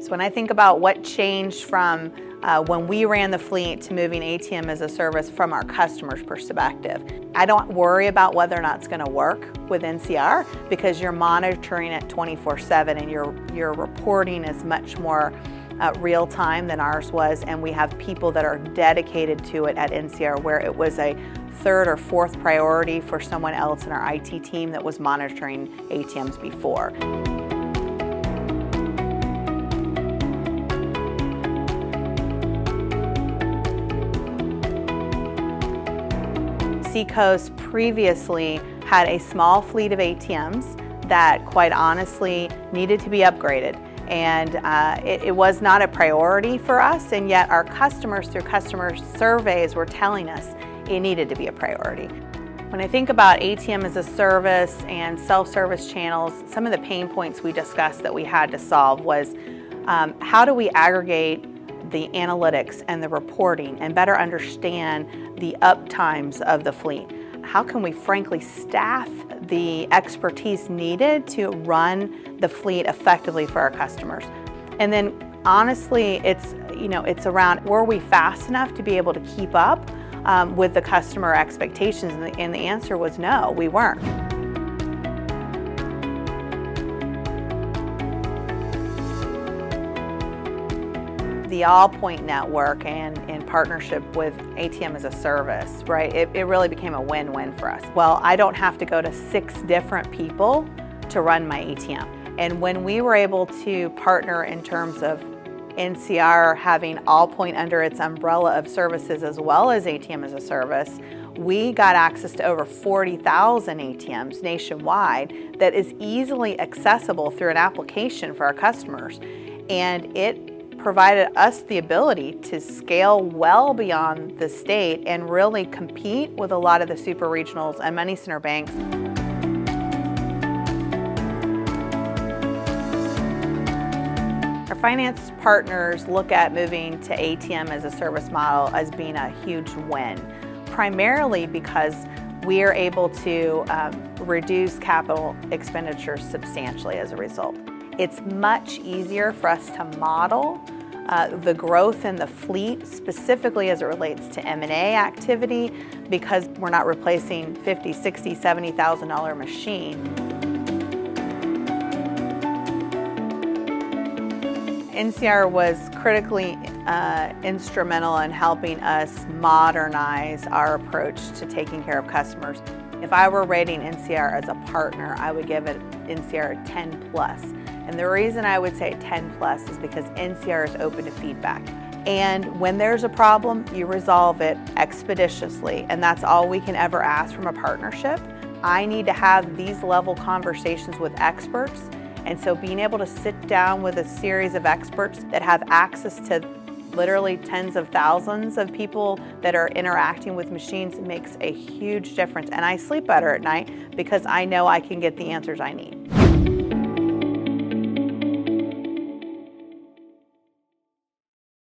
So when I think about what changed from when we ran the fleet to moving ATM as a service from our customer's perspective, I don't worry about whether or not it's going to work with NCR because you're monitoring it 24/7 and your reporting is much more real time than ours was, and we have people that are dedicated to it at NCR where it was a third or fourth priority for someone else in our IT team that was monitoring ATMs before. Seacoast previously had a small fleet of ATMs that quite honestly needed to be upgraded. And it was not a priority for us, and yet our customers through customer surveys were telling us it needed to be a priority. When I think about ATM as a service and self-service channels, some of the pain points we discussed that we had to solve was how do we aggregate the analytics and the reporting and better understand the uptimes of the fleet? How can we frankly staff the expertise needed to run the fleet effectively for our customers? And then honestly, it's around, were we fast enough to be able to keep up with the customer expectations? And the answer was no, we weren't. The Allpoint Network and in partnership with ATM as a service, right? It really became a win-win for us. Well, I don't have to go to 6 different people to run my ATM. And when we were able to partner in terms of NCR having Allpoint under its umbrella of services as well as ATM as a service, we got access to over 40,000 ATMs nationwide that is easily accessible through an application for our customers. And it provided us the ability to scale well beyond the state and really compete with a lot of the super regionals and money center banks. Our finance partners look at moving to ATM as a service model as being a huge win, primarily because we are able to reduce capital expenditures substantially as a result. It's much easier for us to model the growth in the fleet, specifically as it relates to M&A activity, because we're not replacing $50,000, $60,000, $70,000 machine. NCR was critically instrumental in helping us modernize our approach to taking care of customers. If I were rating NCR as a partner, I would give it NCR a 10+. And the reason I would say 10+ is because NCR is open to feedback. And when there's a problem, you resolve it expeditiously. And that's all we can ever ask from a partnership. I need to have these level conversations with experts. And so being able to sit down with a series of experts that have access to literally tens of thousands of people that are interacting with machines makes a huge difference. And I sleep better at night because I know I can get the answers I need.